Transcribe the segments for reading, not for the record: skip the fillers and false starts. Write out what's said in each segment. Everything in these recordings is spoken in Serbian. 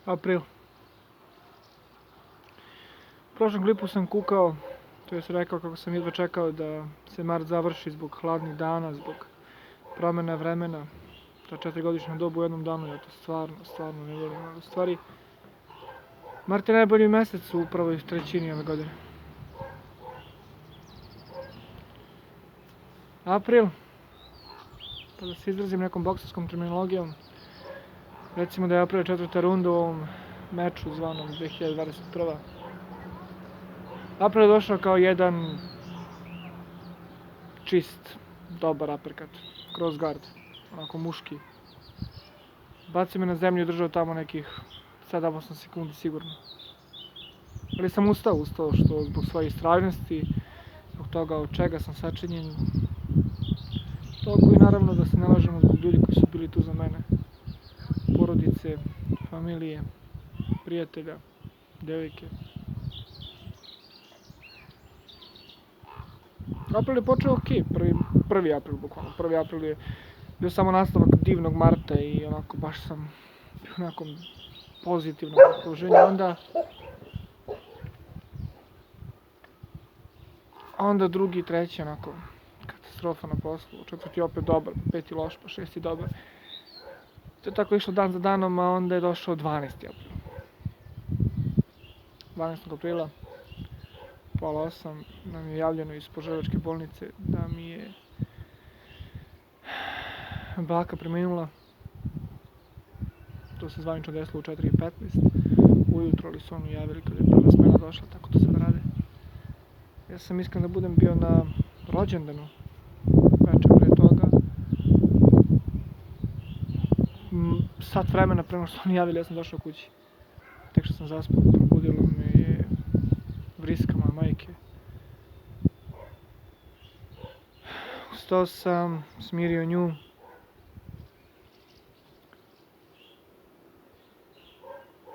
April. U prošlom klipu sam kukao, to je rekao kako sam jedva čekao da se mart završi zbog hladnih dana, zbog promjena vremena. Ta 4-godišnja doba u jednom danu, ja to stvarno ne volim, ali u stvari mart je najbolji mesec u prvoj trećini ove godine. April, pa da se izrazim nekom bokserskom terminologijom, recimo da je april 4. runda u ovom meču zvanom 2021. April je došao kao jedan čist, dobar aperkat, cross guard, onako muški. Bacio me na zemlju i držao tamo nekih 7-8 sekundi sigurno. Ali sam ustao što zbog svoje istrajnosti, zbog toga od čega sam sačinjen. Toliko i naravno da se ne lažemo zbog ljudi koji su bili tu za mene. Porodice, familije, prijatelja, devojke. April je počeo okej, prvi april bukvalno. Prvi april je bio samo nastavak divnog marta i onako baš sam bio u nekom pozitivnom raspoloženju. Onda drugi, treći onako katastrofa na poslu, četvrti opet dobar, peti loš, pa šesti dobar. To je tako išlo dan za danom, a onda je došao 12. april. 12. aprila, pola 8, nam je javljeno iz Požarevačke bolnice da mi je baka preminula. To se zvanično desilo u 4:15 ujutro, ali su oni javili kada je prva smena došla, tako to sad rade. Ja sam iskren da budem bio na rođendanu večer pre toga. Sat vremena pre nego što oni javili, ja sam došao kući. Tek što sam zaspao, probudilo me je vriska moje majke. Ustao sam, smirio nju.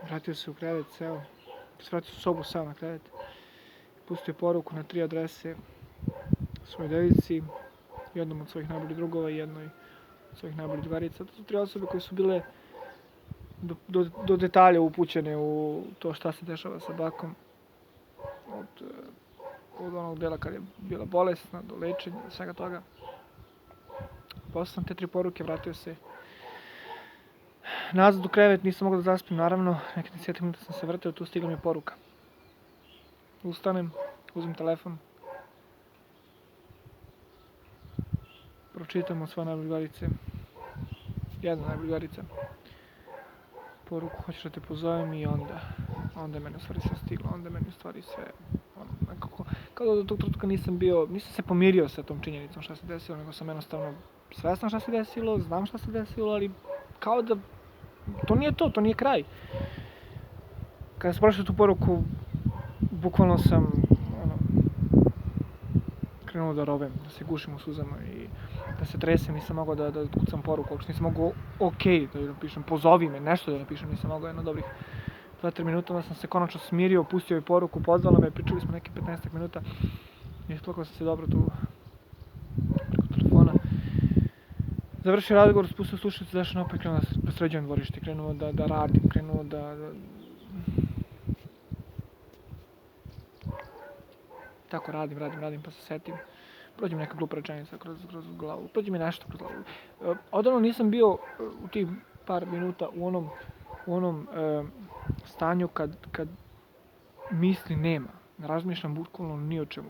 Vratio se u krevet, seo. Vratio se u sobu, seo na krevet. Pustio poruku na 3 adrese svojoj devici, jednom od svojih najboljih drugova i jednoj od svojih najboljih drugarica. To su 3 osobe koje su bile do detalja upućene u to šta se dešava sa bakom. Od onog dela kad je bila bolesna, do lečenja, do svega toga. Poslao sam te 3 poruke, vratio se nazad u krevet, nisam mogao da zaspim, naravno. Nekih 10 minuta sam se vrteo, tu stigla mi je poruka. Ustanem, uzmem telefon, pročitam od svoje najbolje drugarice, jedna najbolja drugarica, poruku, hoćeš da te pozovem, i onda je meni u stvari sve stiglo, onda je meni u stvari sve, nekako, kao da do tog trenutka nisam se pomirio sa tom činjenicom šta se desilo, nego sam jednostavno svestan šta se desilo, znam šta se desilo, ali kao da to nije kraj. Kada sam pročitao tu poruku, bukvalno sam krenuo da rovem, da se gušim u suzama i da se tresem, nisam mogao da kucam poruku, uopšte nisam mogao da joj napišem, pozovi me, nešto da napišem, nisam mogao, jedno dobrih 2-3 minuta, onda sam se konačno smirio, pustio joj poruku, pozvala me, pričali smo neke 15 minuta, isplakao sam se dobro tu preko telefona. Završio razgovor, spustio slušalicu, zašao napoj, krenuo da sređujem dvorište, krenuo da radim, krenuo da tako radim, pa se setim. Prođe mi neka glupa rečenica kroz glavu, prođe mi nešto kroz glavu. Odavno nisam bio u tih par minuta u onom stanju kad misli nema. Ne razmišljam bukvalno ni o čemu.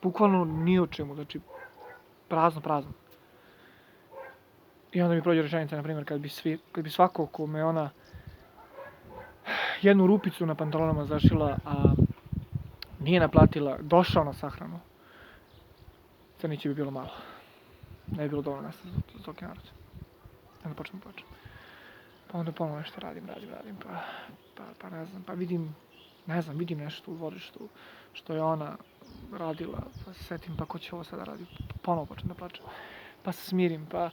Bukvalno ni o čemu, znači prazno. I onda mi prođe rečenica, na primjer, kad bi svako kome ona jednu rupicu na pantalonama zašila, a nije naplatila, došao na sahranu, crniće bi bilo malo. Ne bi bilo dovoljno mjesta za toliki narod. Onda počnem. Pa onda ponovno nešto radim, pa ne znam, pa vidim nešto u dvorištu što je ona radila, pa se setim, pa ko će ovo sada raditi, ponovo počnem da plačem, pa se smirim, pa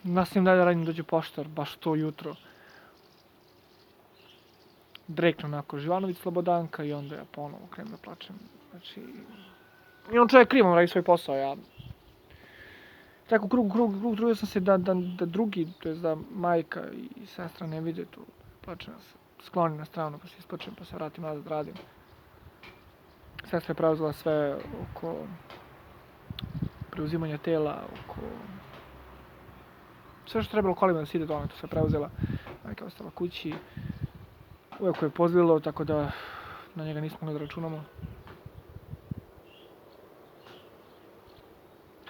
nastavim dalje da radim, dođe poštar, baš to jutro, direktno onako, Živanović, Slobodanka, i onda ja ponovo krenem da plačem, znači, i on čovjek kriv, on radi svoj posao, ja Tako krug, trudio sam se da drugi, to je da majka i sestra ne vide tu. Počnem se sklonim na stranu, pa se ispočnem, pa se vratim nazad, radim. Sestra je preuzela sve oko preuzimanja tela, oko sve što trebalo kolima da se ide dole, to sve preuzela. Majka je ostala kući. Uvijek je pozlilo, tako da na njega nismo mogli da računamo.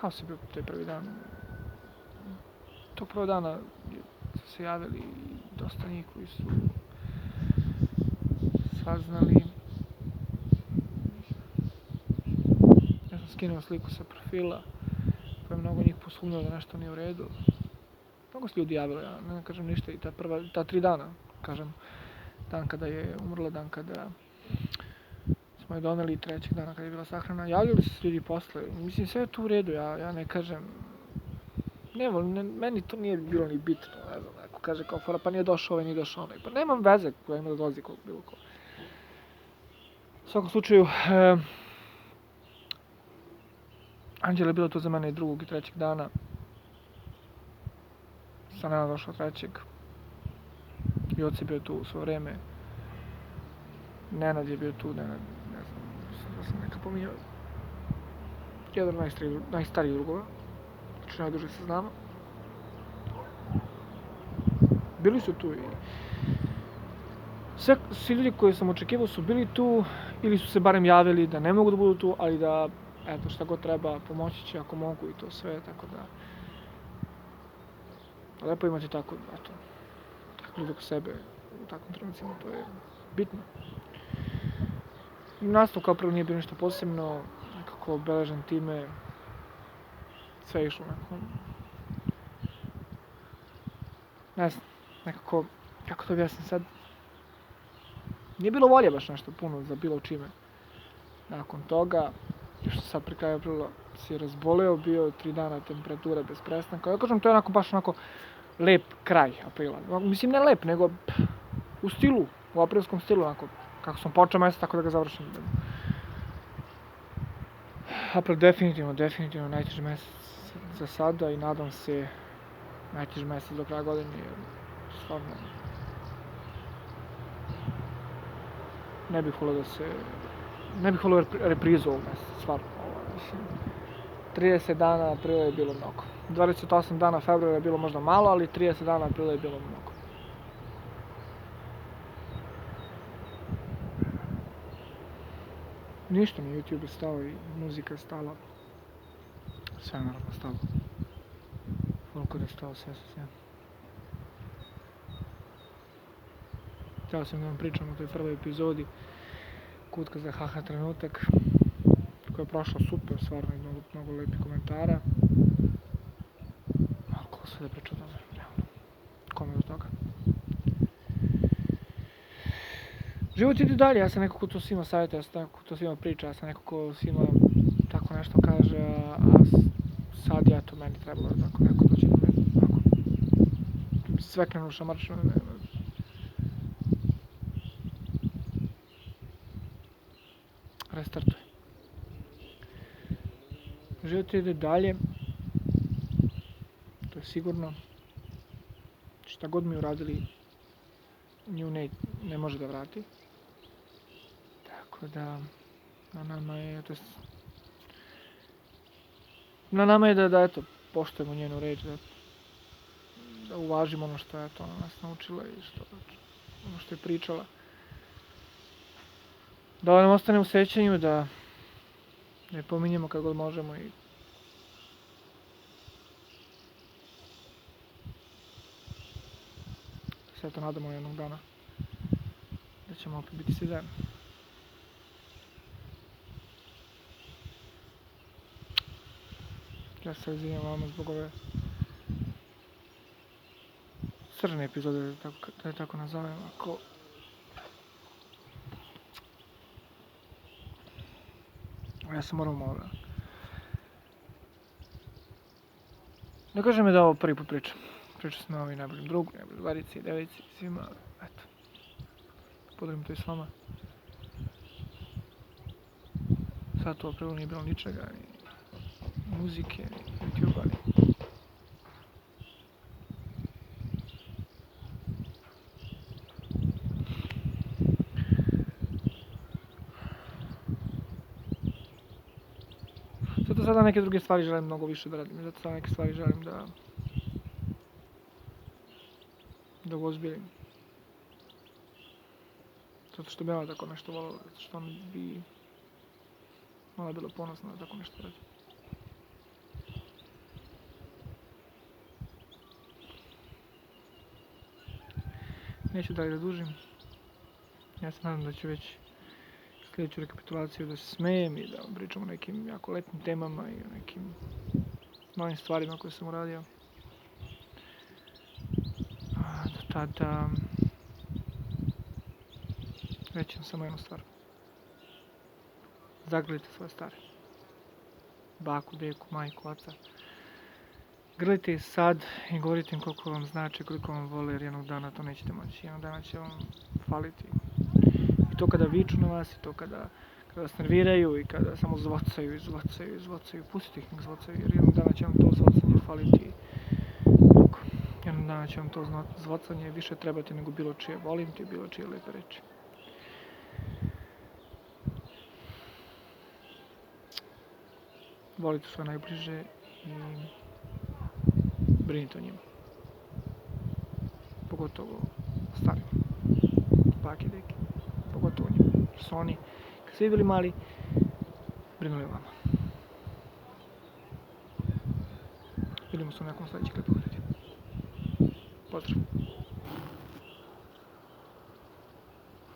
Kao se bio taj prvi dan? Tog prvog dana su se javili dosta njih koji su saznali. Ja sam skinuo sliku sa profila, pa je mnogo njih posumnjalo da nešto nije u redu. Mnogo se ljudi javilo, ja ne kažem ništa i ta 3 dana, kažem, dan kada je umrla, dan kada smo je doneli, 3. dana kada je bila sahrana, javljali su se ljudi posle. Mislim, sve je to u redu, ja ne kažem, meni to nije bilo ni bitno, ne znam, neko kaže kao fora, pa nije došao ovaj, nije došao onaj, pa nemam veze koja ima da dolazi bilo ko. U svakom slučaju, Anđela je bila tu za mene i 2. i 3. dana. Sam nema došao 3. I otac je bio tu u svo vreme. Nenad je bio tu, ne znam, da sam neka pominjao. Jedan najstarijih drugova, znači najduže se znamo. Bili su tu i svi ljudi koji sam očekivao su bili tu ili su se barem javili da ne mogu da budu tu, ali da, eto, šta god treba, pomoći će ako mogu i to sve, tako da lepo imati tako, eto, tako ljudi oko sebe u takvim trenucima, to je bitno. Nastav kao prvo nije bilo ništa posebno, nekako obeležen time, sve je išlo nekako, ne znam, nekako, kako to objasnim sad, nije bilo volje baš nešto puno za bilo čime. Nakon toga, još sad pri kraju aprila se je razboleo, bio 3 dana temperatura bez prestanka. Ja kažem, to je onako baš onako lep kraj aprila. Mislim, ne lep, nego u stilu, u aprilskom stilu, onako, kako sam počeo mesec, tako da ga završim. April definitivno najteži mesec za sada i nadam se najteži mesec do kraja godine, jer stvarno ne bih volio reprizu ovog meseca, stvarno. Mislim, 30 dana aprila je bilo mnogo. 28 dana februara je bilo možda malo, ali 30 dana aprila je bilo mnogo. Ništa mi YouTube je stao i muzika je stala. Sve je naravno stalo. Koliko je stao, sve. Htio sam da vam pričam o toj prvoj epizodi Kutka za haha trenutak, koja je prošla super, stvarno i mnogo lepih komentara. Ko sve da priča o tome, realno. Kome do toga? Život ide dalje, ja sam neko ko to svima savjeta, ja sam neko ko to svima priča, ja sam neko ko svima tako nešto kaže, a sad je to meni trebalo da tako neko dođe da me sveknenu šamarčinu restartuje. Život ide dalje, to je sigurno. Šta god mi uradili, nju ne može da vrati. Tako da, na nama je da eto, poštujemo njenu reč, da uvažimo ono što je ona nas naučila i ono što je pričala. Da nam ostane u sećanju, da je pominjemo kad god možemo i sve to nadamo jednog dana da ćemo opet biti svi zajedno. Ja se izvinjam vama zbog ove crne epizode, da je tako nazovem, ako ja sam morao malo da... Ne kažem da ovo prvi put pričam. Pričao sam ovo i najboljim drugu, najboljim drugarici, devojci, svima, eto. Podelim to i s vama. Sad u aprilu nije bilo ničega, ni muzike, ni YouTube-a, ni zato sada neke druge stvari želim mnogo više da radim. Zato sada neke stvari želim da ga ozbiljim. Zato što bi ona tako nešto volila, zato što on bi ona bila ponosna da tako nešto radi. Neću dalje da dužim. Ja se nadam da ću već sljedeću rekapitulaciju da se smejem i da vam pričam o nekim jako lepim temama i o nekim novim stvarima koje sam uradio. Do tada reći vam samo jednu stvar. Zagrlite svoje stare. Baku, deku, majku, oca. Grlite ih sad i govorite im koliko vam znači, koliko vam vole, jer jednog dana to nećete moći. Jednog dana će vam faliti. I to kada viču na vas, i to kada vas nerviraju, i kada samo zvocaju. Pustite ih nek zvocaju, jer jednog dana će vam to zvocanje faliti. Jednog dana će vam to zvocanje više trebati nego bilo čije volim te, bilo čije lepe reči. Volite svoje najbliže i brinite o njima. Pogotovo starima. Baki, deki. Pogotovo njima. Jer su oni, kad su bili mali, brinuli o vama. Vidimo se u nekom sljedećem klipu. Pozdrav.